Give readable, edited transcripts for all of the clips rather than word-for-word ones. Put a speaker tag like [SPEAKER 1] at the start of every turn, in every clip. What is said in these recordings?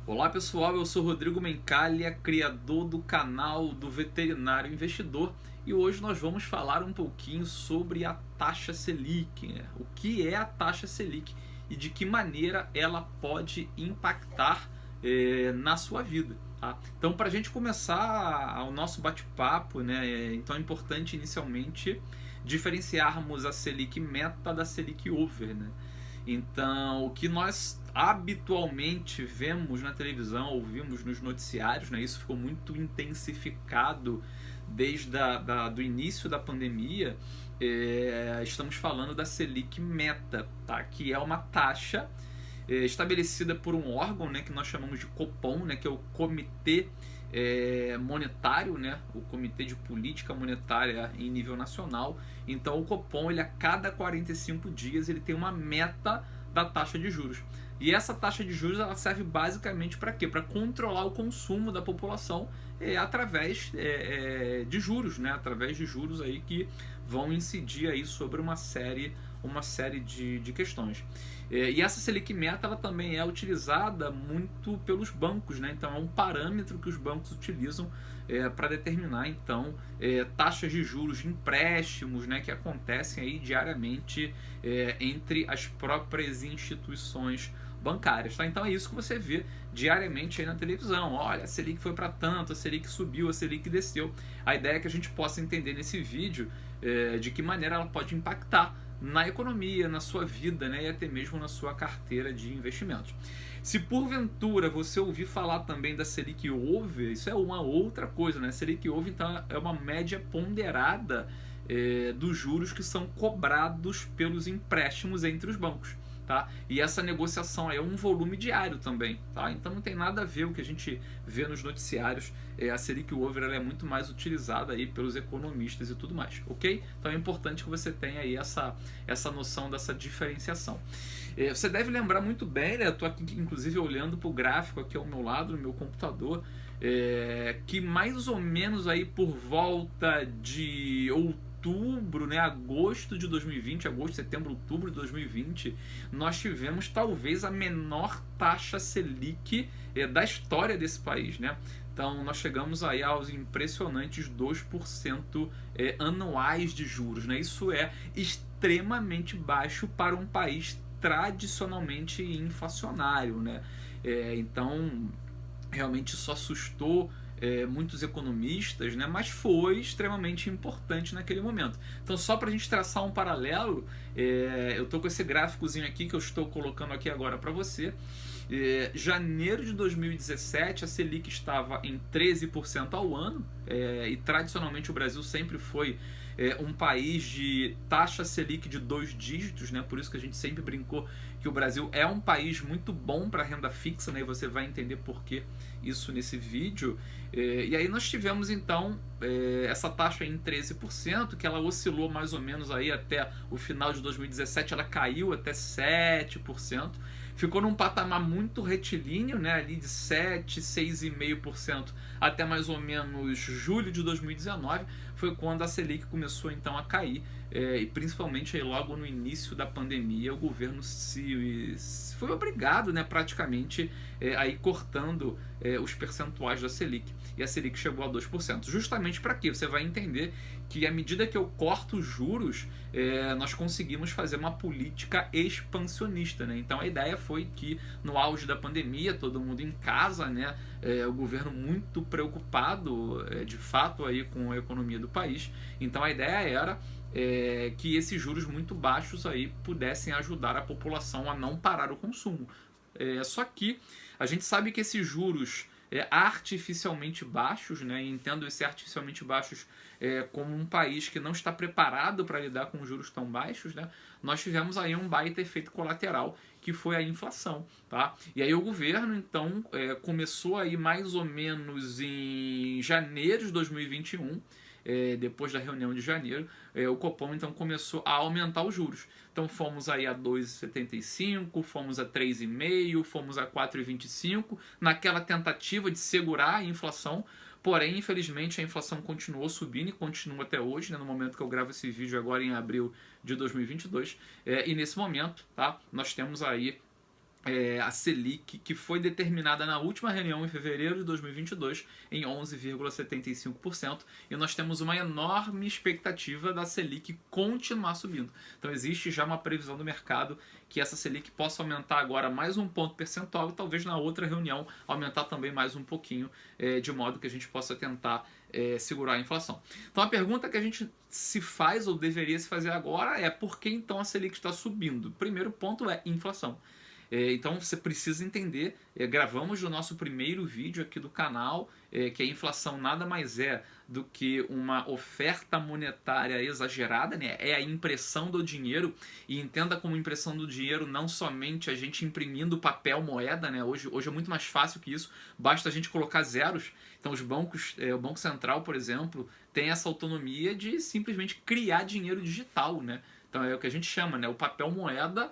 [SPEAKER 1] Olá pessoal, eu sou Rodrigo Mencalha, criador do canal do Veterinário Investidor, e hoje nós vamos falar um pouquinho sobre a taxa Selic, né? O que é a taxa Selic e de que maneira ela pode impactar na sua vida. Tá? Então, para a gente começar o nosso bate-papo, né, então é importante inicialmente diferenciarmos a Selic Meta da Selic Over, né? Então, o que nós habitualmente vemos na televisão, ouvimos nos noticiários, né, isso ficou muito intensificado desde do início da pandemia. Estamos falando da Selic Meta, tá? Que é uma taxa estabelecida por um órgão, né, que nós chamamos de Copom, né, que é o Comitê Monetário, né, o Comitê de Política Monetária em nível nacional. Então o Copom, ele, a cada 45 dias ele tem uma meta da taxa de juros. E essa taxa de juros ela serve basicamente para quê? Para controlar o consumo da população através de juros, né? Através de juros aí que vão incidir aí sobre uma série de questões. E essa Selic Meta ela também é utilizada muito pelos bancos, né? Então é um parâmetro que os bancos utilizam para determinar então taxas de juros de empréstimos, né, que acontecem aí diariamente entre as próprias instituições bancárias, tá? Então é isso que você vê diariamente aí na televisão. Olha, a Selic foi para tanto, a Selic subiu, a Selic desceu. A ideia é que a gente possa entender nesse vídeo de que maneira ela pode impactar na economia, na sua vida, né, e até mesmo na sua carteira de investimentos. Se porventura você ouvir falar também da Selic Over, isso é uma outra coisa, né? Selic Over então é uma média ponderada dos juros que são cobrados pelos empréstimos entre os bancos. Tá? E essa negociação é um volume diário também, tá? Então não tem nada a ver o que a gente vê nos noticiários. A Selic Over ela é muito mais utilizada aí pelos economistas e tudo mais, ok? Então é importante que você tenha aí essa noção dessa diferenciação. Você deve lembrar muito bem, né? Eu estou aqui inclusive olhando para o gráfico aqui ao meu lado, no meu computador, que mais ou menos aí por volta de outubro, né, agosto de 2020, agosto, setembro, outubro de 2020, nós tivemos talvez a menor taxa Selic da história desse país, né? Então nós chegamos aí aos impressionantes 2% anuais de juros, né? Isso é extremamente baixo para um país tradicionalmente inflacionário, né? Então realmente isso assustou muitos economistas, né? Mas foi extremamente importante naquele momento. Então, só para a gente traçar um paralelo, eu estou com esse gráficozinho aqui que eu estou colocando aqui agora para você. Janeiro de 2017 a Selic estava em 13% ao ano, e tradicionalmente o Brasil sempre foi um país de taxa Selic de 2 dígitos, né? Por isso que a gente sempre brincou que o Brasil é um país muito bom para renda fixa, né? E você vai entender por que isso nesse vídeo. E aí nós tivemos então essa taxa em 13%, que ela oscilou mais ou menos aí até o final de 2017, ela caiu até 7%. Ficou num patamar muito retilíneo, né, ali de 7, 6,5% até mais ou menos julho de 2019, foi quando a Selic começou então a cair, e principalmente aí logo no início da pandemia o governo se foi obrigado, né, praticamente a ir cortando os percentuais da Selic, e a Selic chegou a 2%. Justamente para quê? Você vai entender que à medida que eu corto os juros, nós conseguimos fazer uma política expansionista, né? Então a ideia foi que no auge da pandemia, todo mundo em casa, né? O governo muito preocupado, de fato, aí com a economia do país. Então a ideia era que esses juros muito baixos aí pudessem ajudar a população a não parar o consumo. Só que a gente sabe que esses juros artificialmente baixos, né? E entendo esse artificialmente baixos como um país que não está preparado para lidar com juros tão baixos, né? Nós tivemos aí um baita efeito colateral, que foi a inflação, tá? E aí o governo então começou aí mais ou menos em janeiro de 2021, depois da reunião de janeiro, o Copom então começou a aumentar os juros. Então fomos aí a 2,75, fomos a 3,5, fomos a 4,25, naquela tentativa de segurar a inflação. Porém, infelizmente, a inflação continuou subindo e continua até hoje, né, no momento que eu gravo esse vídeo agora em abril de 2022. E nesse momento, tá, nós temos aí a Selic, que foi determinada na última reunião em fevereiro de 2022 em 11,75%, e nós temos uma enorme expectativa da Selic continuar subindo. Então existe já uma previsão do mercado que essa Selic possa aumentar agora mais um ponto percentual e talvez na outra reunião aumentar também mais um pouquinho, de modo que a gente possa tentar segurar a inflação. Então a pergunta que a gente se faz ou deveria se fazer agora é: por que então a Selic está subindo? O primeiro ponto é inflação. Então você precisa entender, gravamos o nosso primeiro vídeo aqui do canal, que a inflação nada mais é do que uma oferta monetária exagerada, né? É a impressão do dinheiro, e entenda como impressão do dinheiro não somente a gente imprimindo papel, moeda, né? Hoje é muito mais fácil que isso, basta a gente colocar zeros. Então os bancos, o Banco Central, por exemplo, tem essa autonomia de simplesmente criar dinheiro digital, né? Então é o que a gente chama, né? O papel moeda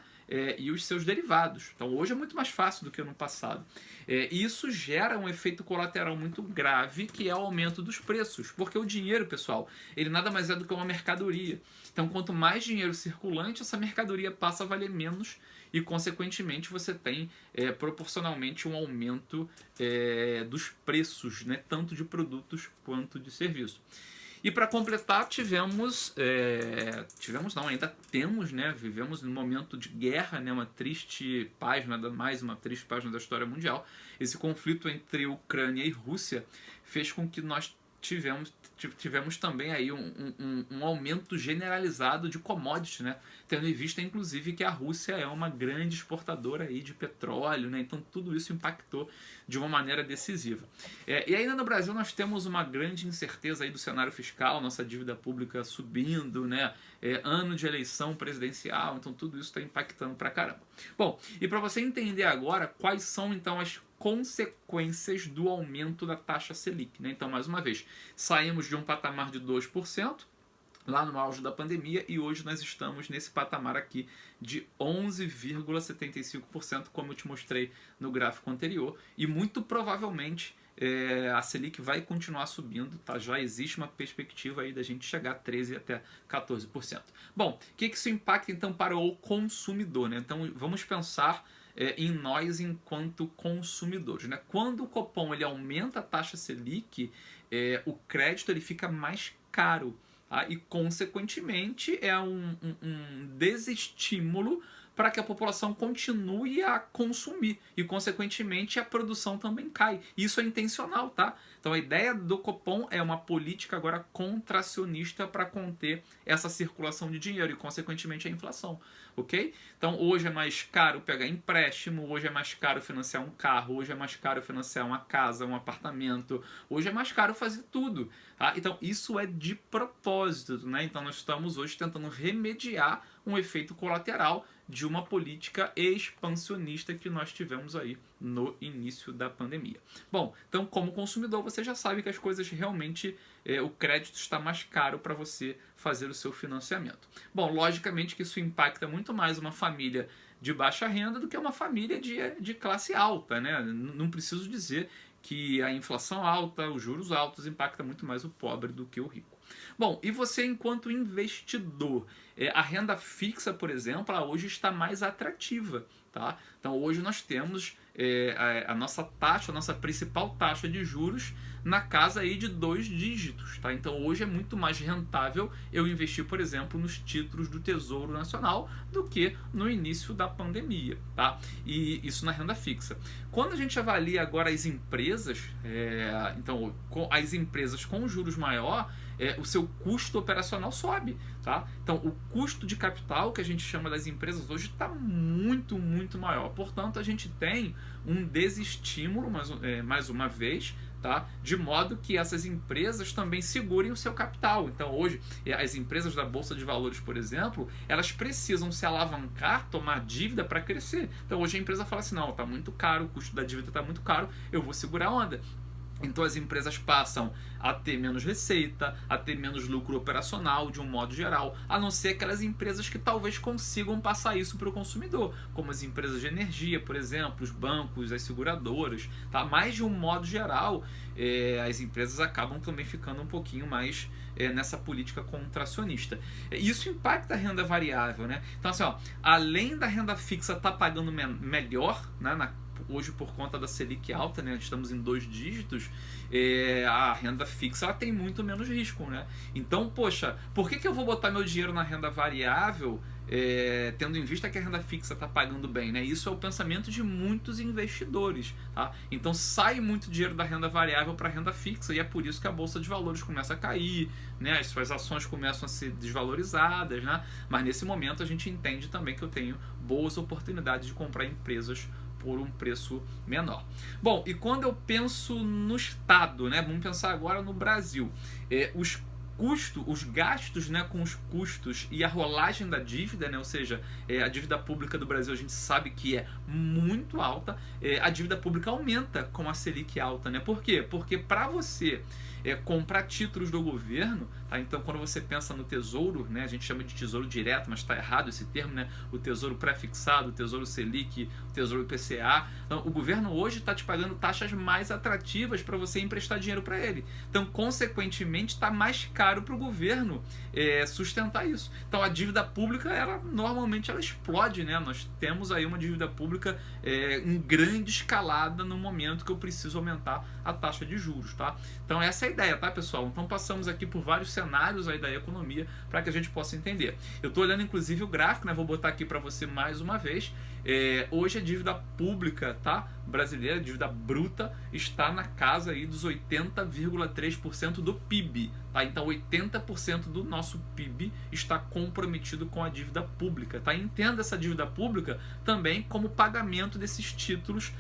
[SPEAKER 1] e os seus derivados. Então hoje é muito mais fácil do que no passado. E isso gera um efeito colateral muito grave, que é o aumento dos preços. Porque o dinheiro, pessoal, ele nada mais é do que uma mercadoria. Então quanto mais dinheiro circulante, essa mercadoria passa a valer menos e, consequentemente, você tem proporcionalmente um aumento dos preços, né? Tanto de produtos quanto de serviço. E para completar, ainda temos, né? Vivemos num momento de guerra, né? Mais uma triste página da história mundial. Esse conflito entre Ucrânia e Rússia fez com que nós tivemos também aí um aumento generalizado de commodities, né? Tendo em vista, inclusive, que a Rússia é uma grande exportadora aí de petróleo, né? Então tudo isso impactou de uma maneira decisiva. E ainda no Brasil nós temos uma grande incerteza aí do cenário fiscal, nossa dívida pública subindo, né? Ano de eleição presidencial, então tudo isso está impactando pra caramba. Bom, e para você entender agora quais são então as consequências do aumento da taxa Selic, né? Então, mais uma vez, saímos de um patamar de 2% lá no auge da pandemia e hoje nós estamos nesse patamar aqui de 11,75%, como eu te mostrei no gráfico anterior, e muito provavelmente a Selic vai continuar subindo, tá? Já existe uma perspectiva aí da gente chegar a 13% até 14%. Bom, o que isso impacta então para o consumidor, né? Então vamos pensar em nós enquanto consumidores, né? Quando o Copom ele aumenta a taxa Selic, o crédito ele fica mais caro, tá? E consequentemente é um desestímulo para que a população continue a consumir e, consequentemente, a produção também cai. Isso é intencional, tá? Então, a ideia do Copom é uma política agora contracionista para conter essa circulação de dinheiro e, consequentemente, a inflação, ok? Então, hoje é mais caro pegar empréstimo, hoje é mais caro financiar um carro, hoje é mais caro financiar uma casa, um apartamento, hoje é mais caro fazer tudo, tá? Então, isso é de propósito, né? Então, nós estamos hoje tentando remediar um efeito colateral de uma política expansionista que nós tivemos aí no início da pandemia. Bom, então como consumidor você já sabe que as coisas realmente, o crédito está mais caro para você fazer o seu financiamento. Bom, logicamente que isso impacta muito mais uma família de baixa renda do que uma família de classe alta, né? Não preciso dizer que a inflação alta, os juros altos impactam muito mais o pobre do que o rico. Bom, e você enquanto investidor, a renda fixa, por exemplo, ela hoje está mais atrativa, tá? Então hoje nós temos a nossa taxa, a nossa principal taxa de juros na casa aí de 2 dígitos, tá? Então hoje é muito mais rentável eu investir, por exemplo, nos títulos do Tesouro Nacional do que no início da pandemia, tá? E isso na renda fixa. Quando a gente avalia agora as empresas, então as empresas com juros maior, o seu custo operacional sobe, tá? Então o custo de capital que a gente chama das empresas hoje está muito, muito maior. Portanto, a gente tem um desestímulo, mais uma vez, tá? De modo que essas empresas também segurem o seu capital. Então hoje, as empresas da Bolsa de Valores, por exemplo, elas precisam se alavancar, tomar dívida para crescer. Então hoje a empresa fala assim, não, está muito caro, o custo da dívida está muito caro, eu vou segurar a onda. Então as empresas passam a ter menos receita, a ter menos lucro operacional de um modo geral, a não ser aquelas empresas que talvez consigam passar isso para o consumidor, como as empresas de energia, por exemplo, os bancos, as seguradoras, tá? Mas de um modo geral, as empresas acabam também ficando um pouquinho mais nessa política contracionista. Isso impacta a renda variável, né? Então assim, ó, além da renda fixa estar pagando melhor, né, hoje por conta da Selic alta, né, estamos em 2 dígitos, a renda fixa ela tem muito menos risco, né? Então, poxa, por que eu vou botar meu dinheiro na renda variável tendo em vista que a renda fixa está pagando bem, né? Isso é o pensamento de muitos investidores, tá? Então sai muito dinheiro da renda variável para a renda fixa e é por isso que a bolsa de valores começa a cair, né? As suas ações começam a ser desvalorizadas, né? Mas nesse momento a gente entende também que eu tenho boas oportunidades de comprar empresas por um preço menor. Bom, e quando eu penso no Estado, né? Vamos pensar agora no Brasil. Os gastos, né, com os custos e a rolagem da dívida, né, ou seja, a dívida pública do Brasil a gente sabe que é muito alta, a dívida pública aumenta com a Selic alta, né? Por quê? Porque para você comprar títulos do governo, tá? Então quando você pensa no tesouro, né, a gente chama de tesouro direto, mas está errado esse termo, né? O tesouro pré-fixado, o tesouro Selic, o tesouro IPCA. Então o governo hoje está te pagando taxas mais atrativas para você emprestar dinheiro para ele. Então consequentemente está mais caro para o governo sustentar isso. Então a dívida pública, normalmente ela explode, né? Nós temos aí uma dívida pública em grande escalada no momento que eu preciso aumentar a taxa de juros, tá? Então essa é a ideia, tá, pessoal? Então passamos aqui por vários cenários aí da economia para que a gente possa entender. Eu estou olhando inclusive o gráfico, né? Vou botar aqui para você mais uma vez. Hoje a dívida pública, tá, brasileira, a dívida bruta, está na casa aí dos 80,3% do PIB, tá? Então 80% do nosso PIB está comprometido com a dívida pública, tá? Entenda essa dívida pública também como pagamento desses títulos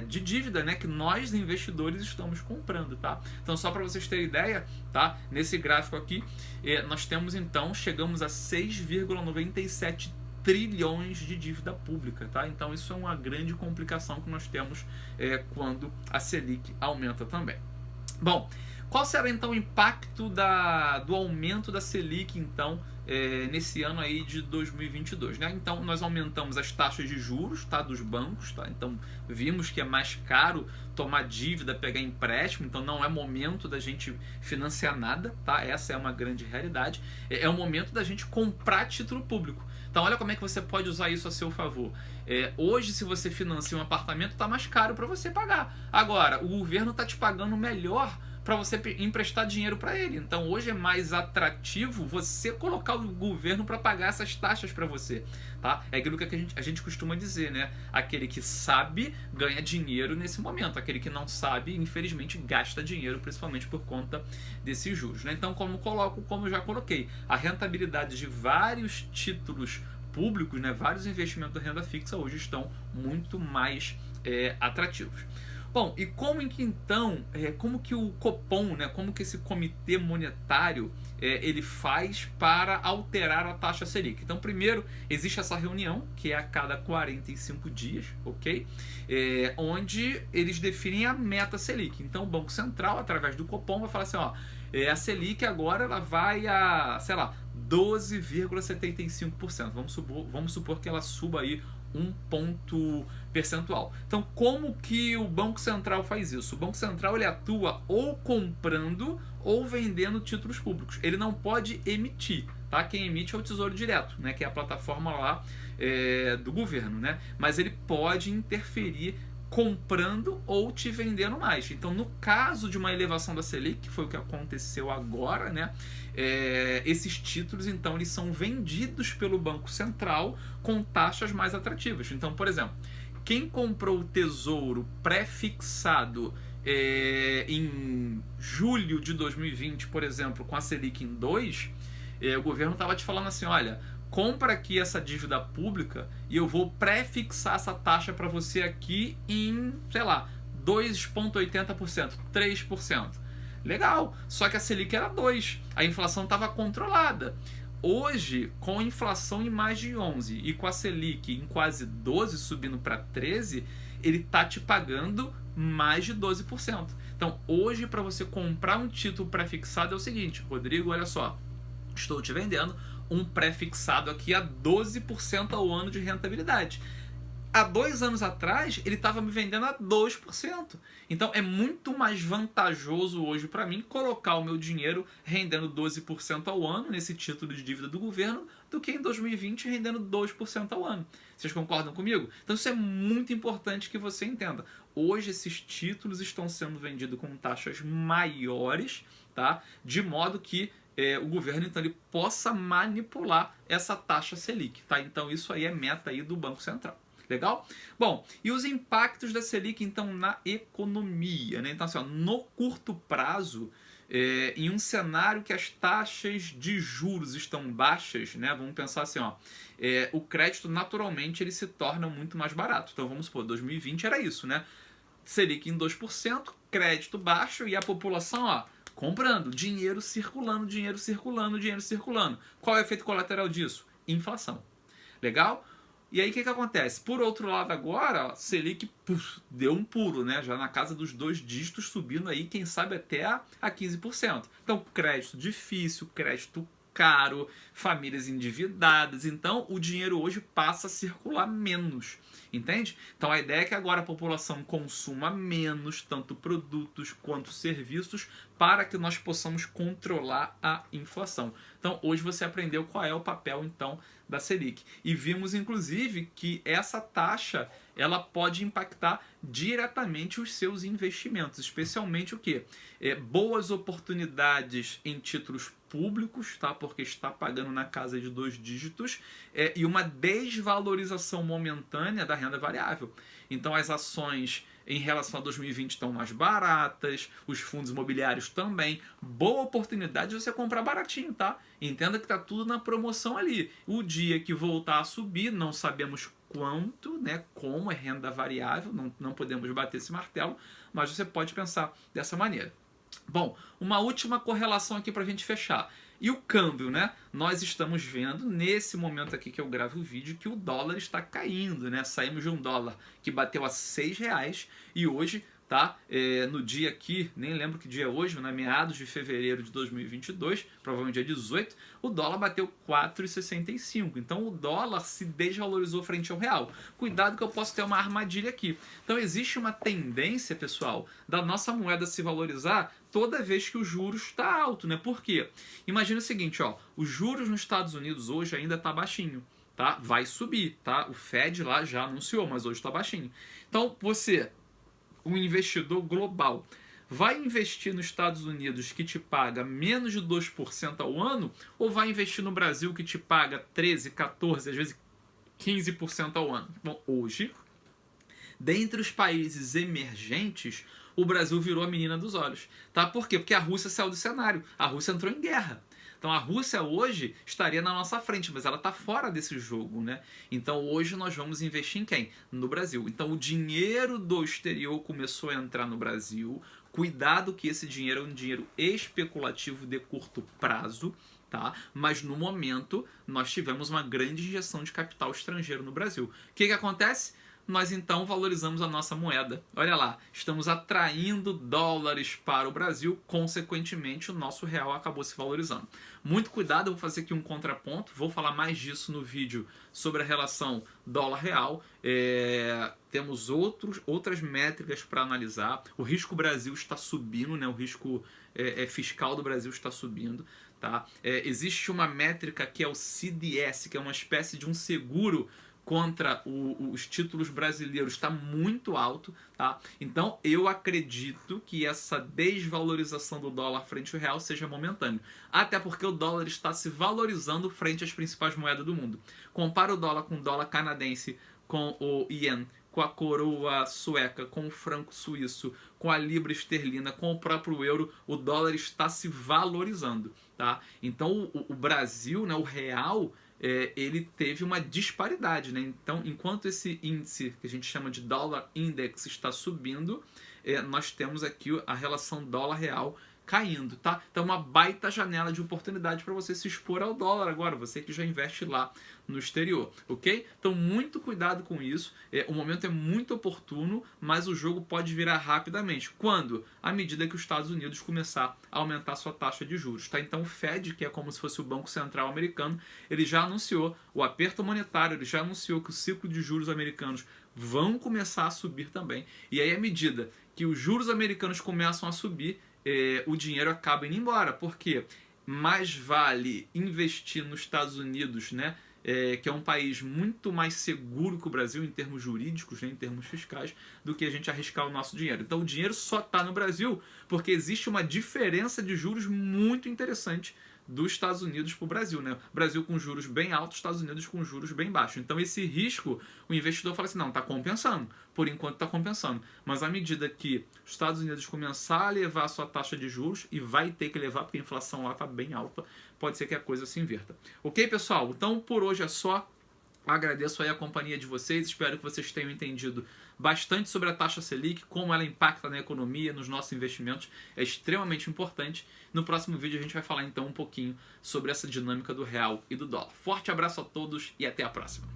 [SPEAKER 1] de dívida, né, que nós investidores estamos comprando, tá? Então só para vocês terem ideia, tá? Nesse gráfico aqui nós temos então, chegamos a 6,97 trilhões de dívida pública, tá? Então isso é uma grande complicação que nós temos quando a Selic aumenta também. Bom, qual será então o impacto do aumento da Selic então nesse ano aí de 2022, né? Então nós aumentamos as taxas de juros, tá, dos bancos, tá? Então vimos que é mais caro tomar dívida, pegar empréstimo, então não é momento da gente financiar nada, tá? Essa é uma grande realidade. É o momento da gente comprar título público. Então olha como é que você pode usar isso a seu favor. Hoje, se você financia um apartamento, está mais caro para você pagar. Agora, o governo está te pagando melhor para você emprestar dinheiro para ele. Então hoje é mais atrativo você colocar o governo para pagar essas taxas para você, tá? É aquilo que a gente costuma dizer, né? Aquele que sabe ganha dinheiro nesse momento, aquele que não sabe, infelizmente, gasta dinheiro, principalmente por conta desses juros, né? Então, como eu já coloquei, a rentabilidade de vários títulos públicos, né, vários investimentos da renda fixa hoje estão muito mais atrativos. Bom, e como que o Copom, né, como que esse comitê monetário ele faz para alterar a taxa Selic? Então, primeiro, existe essa reunião, que é a cada 45 dias, ok? Onde eles definem a meta Selic. Então, o Banco Central, através do Copom, vai falar assim, ó, a Selic agora ela vai a, sei lá, 12,75%. Vamos supor que ela suba aí 1 ponto percentual. Então, como que o Banco Central faz isso? O Banco Central ele atua ou comprando ou vendendo títulos públicos. Ele não pode emitir, tá? Quem emite é o Tesouro Direto, né? Que é a plataforma lá do governo, né? Mas ele pode interferir comprando ou te vendendo mais. Então, no caso de uma elevação da Selic, que foi o que aconteceu agora, né? Esses títulos, então, eles são vendidos pelo Banco Central com taxas mais atrativas. Então, por exemplo, quem comprou o Tesouro pré-fixado em julho de 2020, por exemplo, com a Selic em 2, o governo estava te falando assim, olha, compra aqui essa dívida pública e eu vou pré-fixar essa taxa para você aqui em, sei lá, 2,80%, 3%. Legal, só que a Selic era 2%, a inflação estava controlada. Hoje, com a inflação em mais de 11% e com a Selic em quase 12%, subindo para 13%, ele tá te pagando mais de 12%. Então, hoje, para você comprar um título pré-fixado é o seguinte: Rodrigo, olha só, estou te vendendo um pré-fixado aqui a 12% ao ano de rentabilidade. Há 2 anos atrás, ele estava me vendendo a 2%. Então, é muito mais vantajoso hoje para mim colocar o meu dinheiro rendendo 12% ao ano nesse título de dívida do governo do que em 2020 rendendo 2% ao ano. Vocês concordam comigo? Então, isso é muito importante que você entenda. Hoje, esses títulos estão sendo vendidos com taxas maiores, tá? De modo que o governo então ele possa manipular essa taxa Selic, tá? Então, isso aí é meta aí do Banco Central. Legal? Bom, e os impactos da Selic, então, na economia, né? Então, assim, ó, no curto prazo, em um cenário que as taxas de juros estão baixas, né? Vamos pensar assim, ó, o crédito, naturalmente, ele se torna muito mais barato. Então, vamos supor, 2020 era isso, né? Selic em 2%, crédito baixo e a população, ó, comprando, dinheiro circulando, dinheiro circulando, dinheiro circulando. Qual é o efeito colateral disso? Inflação. Legal? E aí o que acontece? Por outro lado agora, ó, Selic deu um pulo, né? Já na casa dos 2 dígitos, subindo aí, quem sabe até a 15%. Então, crédito difícil, crédito caro, famílias endividadas. Então, o dinheiro hoje passa a circular menos. Entende? Então a ideia é que agora a população consuma menos, tanto produtos quanto serviços, para que nós possamos controlar a inflação. Então hoje você aprendeu qual é o papel então da Selic. E vimos inclusive que essa taxa ela pode impactar diretamente os seus investimentos, especialmente o quê? Boas oportunidades em títulos públicos, tá? Porque está pagando na casa de 2 dígitos, e uma desvalorização momentânea da renda variável. Então as ações em relação a 2020 estão mais baratas, os fundos imobiliários também. Boa oportunidade de você comprar baratinho, tá? Entenda que tá tudo na promoção ali. O dia que voltar a subir, não sabemos quanto, né, como é renda variável, não podemos bater esse martelo, mas você pode pensar dessa maneira. Bom, uma última correlação aqui para a gente fechar. E o câmbio, né? Nós estamos vendo nesse momento aqui que eu gravo o vídeo que o dólar está caindo, né? Saímos de um dólar que bateu a R$6 e hoje, tá? No dia aqui, nem lembro que dia é hoje, né? Meados de fevereiro de 2022, provavelmente dia 18, o dólar bateu 4,65. Então o dólar se desvalorizou frente ao real. Cuidado que eu posso ter uma armadilha aqui. Então existe uma tendência, pessoal, da nossa moeda se valorizar toda vez que o juros está alto, né? Por quê? Imagina o seguinte, ó, os juros nos Estados Unidos hoje ainda está baixinho, tá? Vai subir, tá? O Fed lá já anunciou, mas hoje está baixinho. Então você, um investidor global, vai investir nos Estados Unidos que te paga menos de 2% ao ano, ou vai investir no Brasil que te paga 13, 14, às vezes 15% ao ano? Bom, hoje, dentre os países emergentes, o Brasil virou a menina dos olhos, tá? Por quê? Porque a Rússia saiu do cenário, a Rússia entrou em guerra. Então a Rússia hoje estaria na nossa frente, mas ela está fora desse jogo, né? Então hoje nós vamos investir em quem? No Brasil. Então o dinheiro do exterior começou a entrar no Brasil. Cuidado que esse dinheiro é um dinheiro especulativo de curto prazo, tá? Mas no momento nós tivemos uma grande injeção de capital estrangeiro no Brasil. O que acontece? Nós então valorizamos a nossa moeda. Olha lá, estamos atraindo dólares para o Brasil, consequentemente o nosso real acabou se valorizando. Muito cuidado, eu vou fazer aqui um contraponto, vou falar mais disso no vídeo sobre a relação dólar-real. Temos outras métricas para analisar. O risco Brasil está subindo, né? O risco fiscal do Brasil está subindo. Tá? Existe uma métrica que é o CDS, que é uma espécie de um seguro contra os títulos brasileiros, está muito alto, tá? Então eu acredito que essa desvalorização do dólar frente ao real seja momentânea, até porque o dólar está se valorizando frente às principais moedas do mundo. Compara o dólar com o dólar canadense, com o iene, com a coroa sueca, com o franco suíço, com a libra esterlina, com o próprio euro, o dólar está se valorizando, tá? Então o Brasil, né, o real, ele teve uma disparidade, né? Então, enquanto esse índice que a gente chama de dólar index está subindo, nós temos aqui a relação dólar-real caindo, tá? Então uma baita janela de oportunidade para você se expor ao dólar agora, você que já investe lá no exterior, ok? Então muito cuidado com isso, o momento é muito oportuno, mas o jogo pode virar rapidamente. Quando? À medida que os Estados Unidos começar a aumentar sua taxa de juros, tá? Então o Fed, que é como se fosse o Banco Central americano, ele já anunciou o aperto monetário, ele já anunciou que o ciclo de juros americanos vão começar a subir também, e aí à medida que os juros americanos começam a subir, o dinheiro acaba indo embora, porque mais vale investir nos Estados Unidos, né, que é um país muito mais seguro que o Brasil em termos jurídicos, né, em termos fiscais, do que a gente arriscar o nosso dinheiro. Então o dinheiro só está no Brasil porque existe uma diferença de juros muito interessante dos Estados Unidos para o Brasil, né? Brasil com juros bem altos, Estados Unidos com juros bem baixos. Então esse risco, o investidor fala assim, não, está compensando. Por enquanto está compensando. Mas à medida que os Estados Unidos começar a levar a sua taxa de juros, e vai ter que levar porque a inflação lá está bem alta, pode ser que a coisa se inverta. Ok, pessoal? Então por hoje é só. Agradeço aí a companhia de vocês, espero que vocês tenham entendido bastante sobre a taxa Selic, como ela impacta na economia, nos nossos investimentos, é extremamente importante. No próximo vídeo a gente vai falar então um pouquinho sobre essa dinâmica do real e do dólar. Forte abraço a todos e até a próxima.